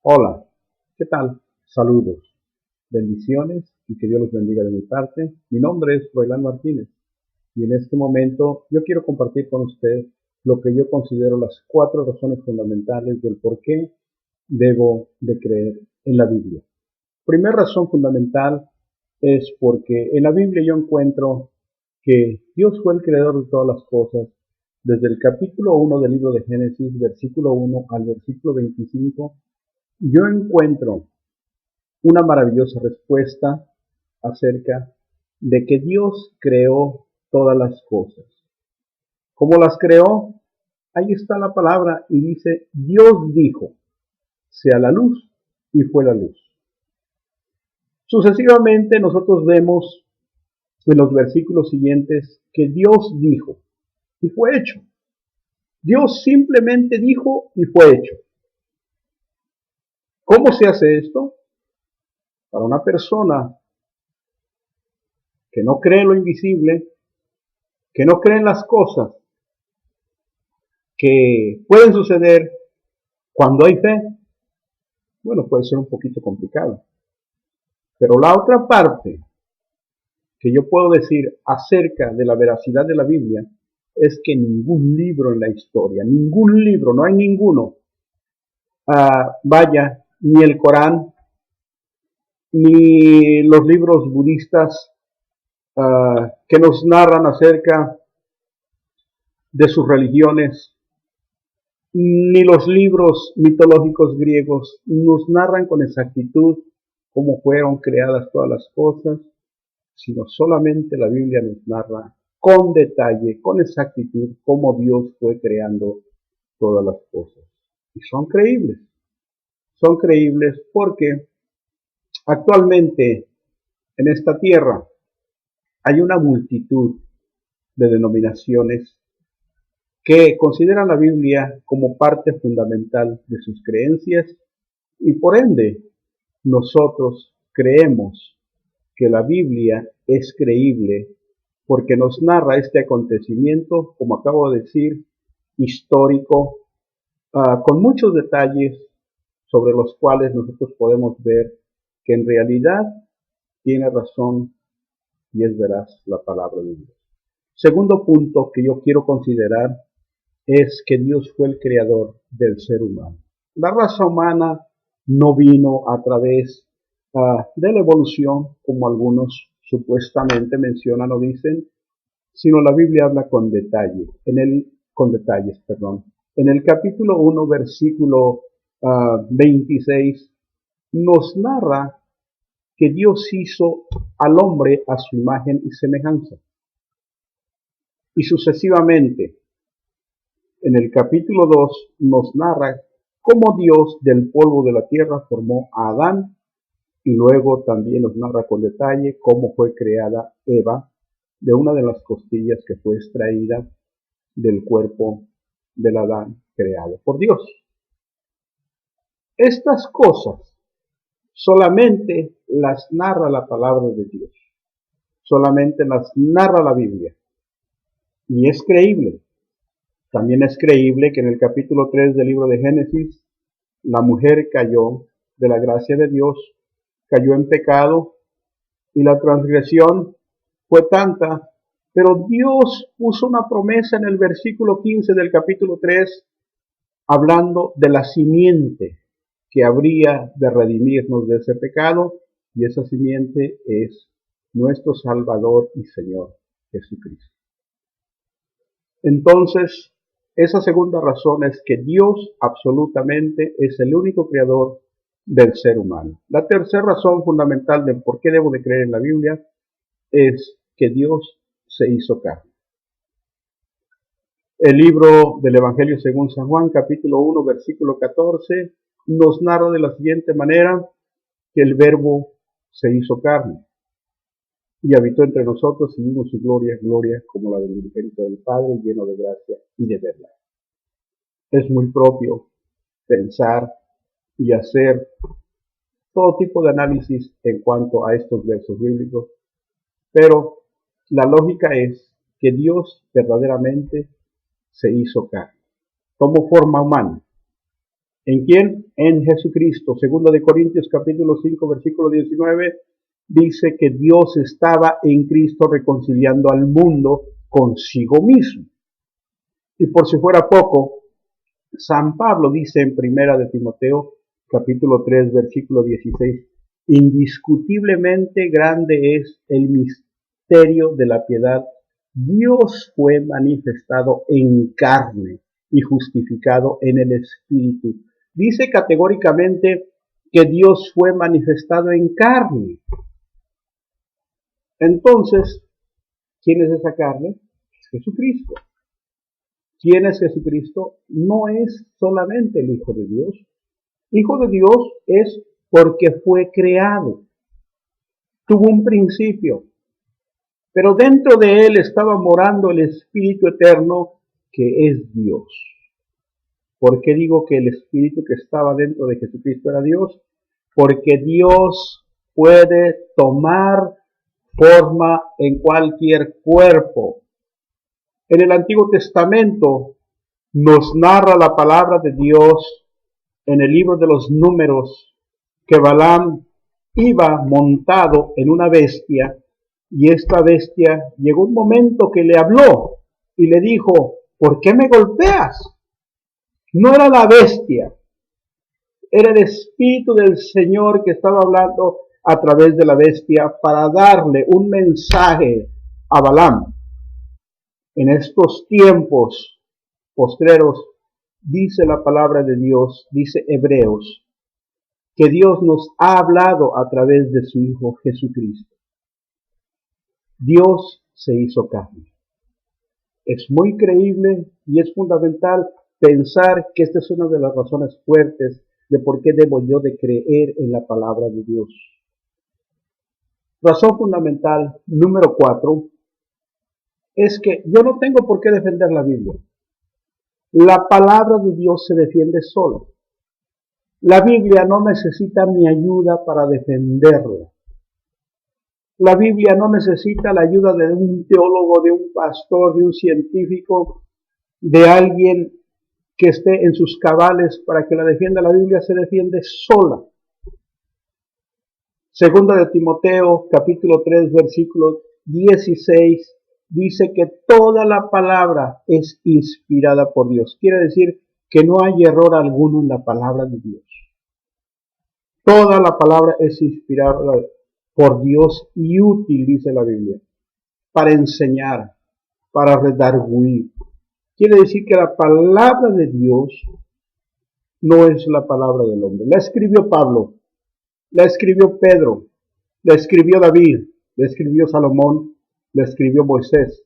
Hola, ¿qué tal? Saludos, bendiciones y que Dios los bendiga de mi parte. Mi nombre es Froilán Martínez y en este momento yo quiero compartir con usted lo que yo considero las 4 razones fundamentales del por qué debo de creer en la Biblia. Primera razón fundamental es porque en la Biblia yo encuentro que Dios fue el creador de todas las cosas. Desde el capítulo 1 del libro de Génesis, versículo 1 al versículo 25, yo encuentro una maravillosa respuesta acerca de que Dios creó todas las cosas. ¿Cómo las creó? Ahí está la palabra y dice, Dios dijo, sea la luz, y fue la luz. Sucesivamente nosotros vemos en los versículos siguientes que Dios dijo y fue hecho. Dios simplemente dijo y fue hecho. ¿Cómo se hace esto? Para una persona que no cree en lo invisible, que no cree en las cosas que pueden suceder cuando hay fe, bueno, puede ser un poquito complicado. Pero la otra parte que yo puedo decir acerca de la veracidad de la Biblia es que ningún libro en la historia, ningún libro, no hay ninguno, vaya, ni el Corán, ni los libros budistas que nos narran acerca de sus religiones, ni los libros mitológicos griegos nos narran con exactitud cómo fueron creadas todas las cosas, sino solamente la Biblia nos narra con detalle, con exactitud, cómo Dios fue creando todas las cosas. Y son creíbles porque actualmente en esta tierra hay una multitud de denominaciones que consideran la Biblia como parte fundamental de sus creencias y por ende nosotros creemos que la Biblia es creíble porque nos narra este acontecimiento, como acabo de decir, histórico, con muchos detalles sobre los cuales nosotros podemos ver que en realidad tiene razón y es veraz la palabra de Dios. Segundo punto que yo quiero considerar es que Dios fue el creador del ser humano. La raza humana no vino a través de la evolución, como algunos supuestamente mencionan o dicen, sino la Biblia habla con detalle, con detalles, perdón. En el capítulo 1, versículo 26, nos narra que Dios hizo al hombre a su imagen y semejanza. Y sucesivamente, en el capítulo 2 nos narra cómo Dios del polvo de la tierra formó a Adán y luego también nos narra con detalle cómo fue creada Eva de una de las costillas que fue extraída del cuerpo del Adán creado por Dios. Estas cosas solamente las narra la palabra de Dios, solamente las narra la Biblia y es creíble. También es creíble que en el capítulo 3 del libro de Génesis, la mujer cayó de la gracia de Dios, cayó en pecado y la transgresión fue tanta, pero Dios puso una promesa en el versículo 15 del capítulo 3, hablando de la simiente que habría de redimirnos de ese pecado, y esa simiente es nuestro Salvador y Señor Jesucristo. Entonces, esa segunda razón es que Dios absolutamente es el único creador del ser humano. La tercera razón fundamental de por qué debo de creer en la Biblia es que Dios se hizo carne. El libro del Evangelio según San Juan, capítulo 1, versículo 14, nos narra de la siguiente manera que el Verbo se hizo carne y habitó entre nosotros y vimos su gloria, gloria como la del unigénito del Padre, lleno de gracia y de verdad. Es muy propio pensar y hacer todo tipo de análisis en cuanto a estos versos bíblicos, pero la lógica es que Dios verdaderamente se hizo carne, tomó forma humana. ¿En quién? En Jesucristo. Segunda de Corintios capítulo 5, versículo 19, dice que Dios estaba en Cristo reconciliando al mundo consigo mismo. Y por si fuera poco, San Pablo dice en Primera de Timoteo capítulo 3, versículo 16, indiscutiblemente grande es el misterio de la piedad. Dios fue manifestado en carne y justificado en el Espíritu. Dice categóricamente que Dios fue manifestado en carne. Entonces, ¿quién es esa carne? Es Jesucristo. ¿Quién es Jesucristo? No es solamente el Hijo de Dios. Hijo de Dios es porque fue creado. Tuvo un principio. Pero dentro de él estaba morando el Espíritu Eterno, que es Dios. ¿Por qué digo que el Espíritu que estaba dentro de Jesucristo era Dios? Porque Dios puede tomar forma en cualquier cuerpo. En el Antiguo Testamento nos narra la palabra de Dios en el libro de los Números que Balaam iba montado en una bestia y esta bestia llegó un momento que le habló y le dijo, ¿por qué me golpeas? No era la bestia, era el Espíritu del Señor que estaba hablando a través de la bestia para darle un mensaje a Balaam. En estos tiempos postreros, dice la palabra de Dios, dice Hebreos, que Dios nos ha hablado a través de su Hijo Jesucristo. Dios se hizo carne. Es muy creíble y es fundamental pensar que esta es una de las razones fuertes de por qué debo yo de creer en la palabra de Dios. Razón fundamental número 4 es que yo no tengo por qué defender la Biblia. La palabra de Dios se defiende sola. La Biblia no necesita mi ayuda para defenderla. La Biblia no necesita la ayuda de un teólogo, de un pastor, de un científico, de alguien que esté en sus cabales para que la defienda. La Biblia se defiende sola. Segunda de Timoteo, capítulo 3, versículo 16, dice que toda la palabra es inspirada por Dios. Quiere decir que no hay error alguno en la palabra de Dios. Toda la palabra es inspirada por Dios y útil, dice la Biblia, para enseñar, para redarguir. Quiere decir que la palabra de Dios no es la palabra del hombre. La escribió Pablo, la escribió Pedro, la escribió David, la escribió Salomón, la escribió Moisés.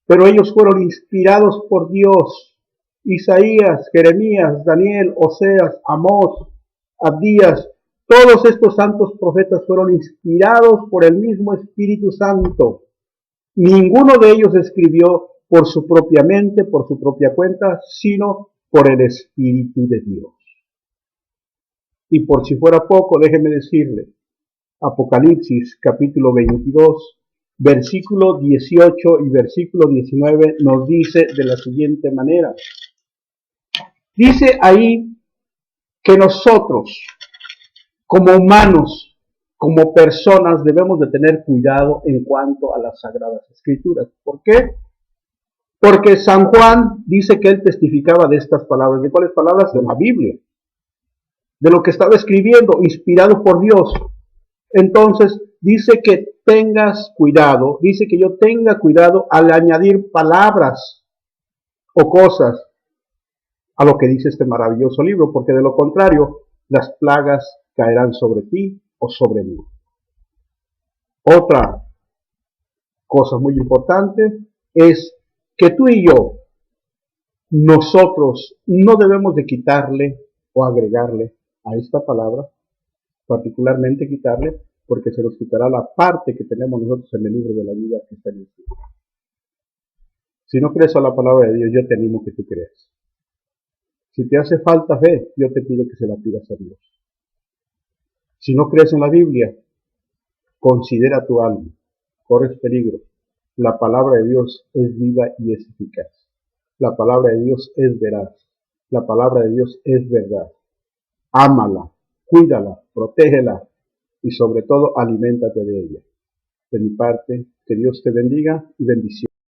Pero ellos fueron inspirados por Dios. Isaías, Jeremías, Daniel, Oseas, Amós, Abdías, todos estos santos profetas fueron inspirados por el mismo Espíritu Santo. Ninguno de ellos escribió por su propia mente, por su propia cuenta, sino por el Espíritu de Dios. Y por si fuera poco, déjeme decirle, Apocalipsis capítulo 22, versículo 18 y versículo 19 nos dice de la siguiente manera. Dice ahí que nosotros, como humanos, como personas, debemos de tener cuidado en cuanto a las Sagradas Escrituras. ¿Por qué? Porque San Juan dice que él testificaba de estas palabras. ¿De cuáles palabras? De la Biblia. De lo que estaba escribiendo, inspirado por Dios. Entonces, dice que tengas cuidado, dice que yo tenga cuidado al añadir palabras o cosas a lo que dice este maravilloso libro, porque de lo contrario, las plagas caerán sobre ti o sobre mí. Otra cosa muy importante es que tú y yo, nosotros no debemos de quitarle o agregarle a esta palabra, particularmente quitarle, porque se nos quitará la parte que tenemos nosotros en el libro de la vida que está en el cielo. Si no crees a la palabra de Dios, yo te animo que tú creas. Si te hace falta fe, yo te pido que se la pidas a Dios. Si no crees en la Biblia, considera tu alma, corres peligro. La palabra de Dios es viva y es eficaz. La palabra de Dios es veraz. La palabra de Dios es verdad. ámala, cuídala, protégela y sobre todo aliméntate de ella. De mi parte, que Dios te bendiga y bendiciones.